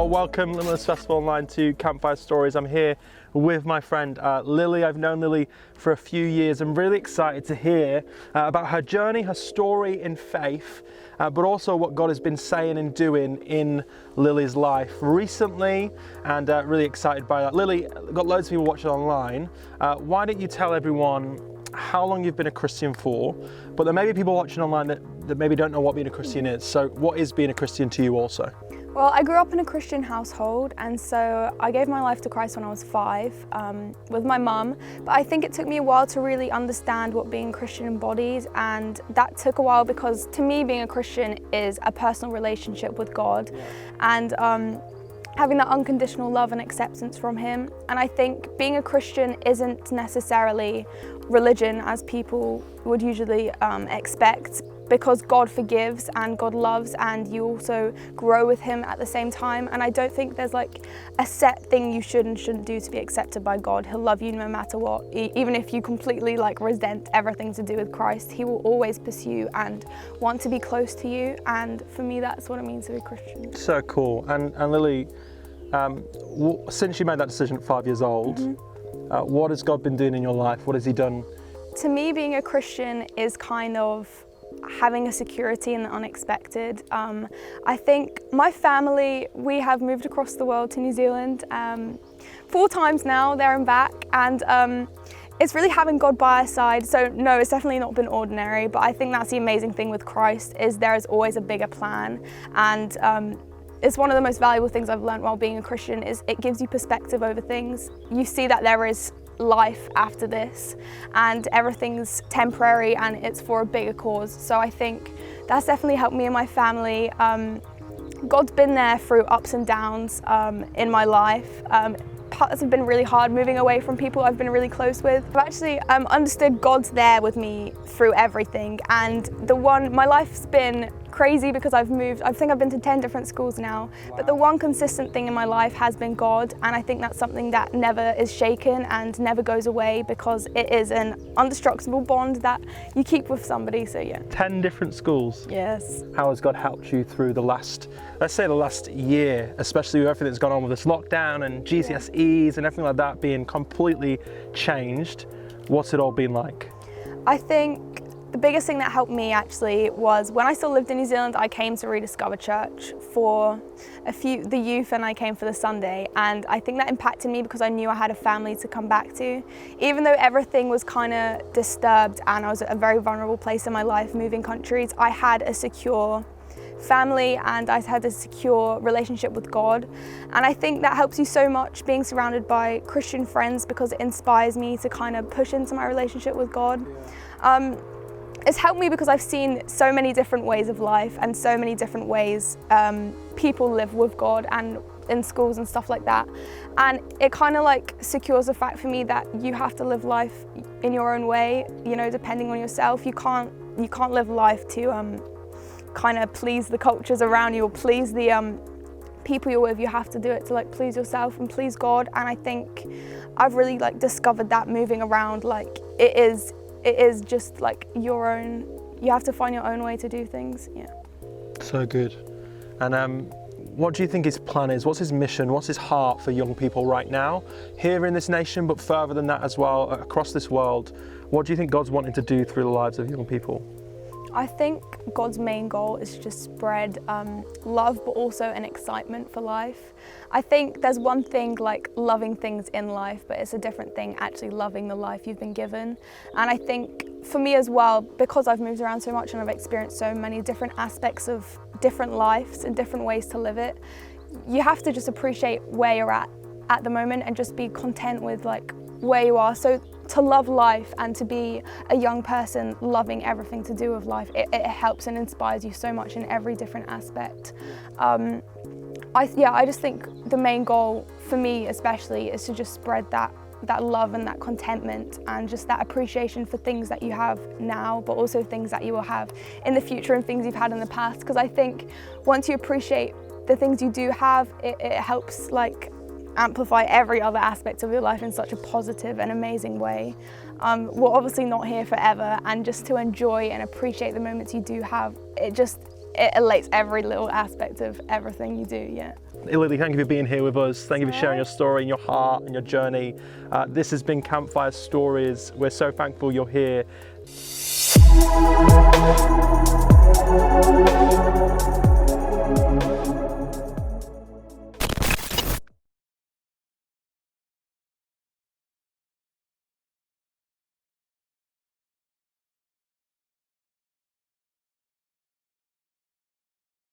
Well, welcome Limitless Festival Online to Campfire Stories. I'm here with my friend Lily. I've known Lily for a few years. I'm really excited to hear about her journey, her story in faith, but also what God has been saying and doing in Lily's life recently, and really excited by that. Lily, got loads of people watching online. Why don't you tell everyone how long you've been a Christian for, but there may be people watching online that maybe don't know what being a Christian is. So what is being a Christian to you also? Well, I grew up in a Christian household, and so I gave my life to Christ when I was 5 with my mum, but I think it took me a while to really understand what being Christian embodies, and that took a while because to me being a Christian is a personal relationship with God, and having that unconditional love and acceptance from Him. And I think being a Christian isn't necessarily religion as people would usually expect, because God forgives and God loves, and you also grow with Him at the same time. And I don't think there's like a set thing you should and shouldn't do to be accepted by God. He'll love you no matter what. Even if you completely like resent everything to do with Christ, He will always pursue and want to be close to you. And for me, that's what it means to be Christian. So cool. And Lily, since you made that decision at 5 years old, what has God been doing in your life? What has He done? To me, being a Christian is kind of having a security in the unexpected. I think my family, we have moved across the world to New Zealand 4 times now, there and back, and it's really having God by our side. So no, it's definitely not been ordinary, but I think that's the amazing thing with Christ, is there is always a bigger plan. And it's one of the most valuable things I've learned while being a Christian, is it gives you perspective over things. You see that there is life after this, and everything's temporary and it's for a bigger cause. So I think that's definitely helped me and my family. God's been there through ups and downs in my life. Parts have been really hard, moving away from people I've been really close with. I've actually understood God's there with me through everything, and my life's been crazy because I've moved. I think I've been to 10 different schools now. Wow. But the one consistent thing in my life has been God, and I think that's something that never is shaken and never goes away, because it is an indestructible bond that you keep with somebody. So yeah. 10 different schools. Yes. How has God helped you through the last year, especially with everything that's gone on with this lockdown and GCSEs and everything like that being completely changed? What's it all been like? I think the biggest thing that helped me actually was when I still lived in New Zealand, I came to Rediscover Church for the youth, and I came for the Sunday, and I think that impacted me because I knew I had a family to come back to. Even though everything was kind of disturbed and I was at a very vulnerable place in my life, moving countries, I had a secure family and I had a secure relationship with God. And I think that helps you so much, being surrounded by Christian friends, because it inspires me to kind of push into my relationship with God. It's helped me because I've seen so many different ways of life and so many different ways people live with God and in schools and stuff like that. And it kind of like secures the fact for me that you have to live life in your own way, you know, depending on yourself. You can't live life to kind of please the cultures around you or please the people you're with. You have to do it to like please yourself and please God. And I think I've really like discovered that moving around, like it is just like your own, you have to find your own way to do things. Yeah. So good. And what do you think his plan is? What's his mission? What's his heart for young people right now, here in this nation, but further than that as well, across this world? What do you think God's wanting to do through the lives of young people? I think God's main goal is to just spread love, but also an excitement for life. I think there's one thing like loving things in life, but it's a different thing actually loving the life you've been given. And I think for me as well, because I've moved around so much and I've experienced so many different aspects of different lives and different ways to live it, you have to just appreciate where you're at the moment and just be content with like where you are. So to love life and to be a young person loving everything to do with life, it helps and inspires you so much in every different aspect. I just think the main goal for me especially is to just spread that love and that contentment and just that appreciation for things that you have now, but also things that you will have in the future and things you've had in the past. Because I think once you appreciate the things you do have, it helps like amplify every other aspect of your life in such a positive and amazing way. We're obviously not here forever, and just to enjoy and appreciate the moments you do have, it elates every little aspect of everything you do, yeah. Lilly, thank you for being here with us. Thank you for sharing your story and your heart and your journey. This has been Campfire Stories. We're so thankful you're here.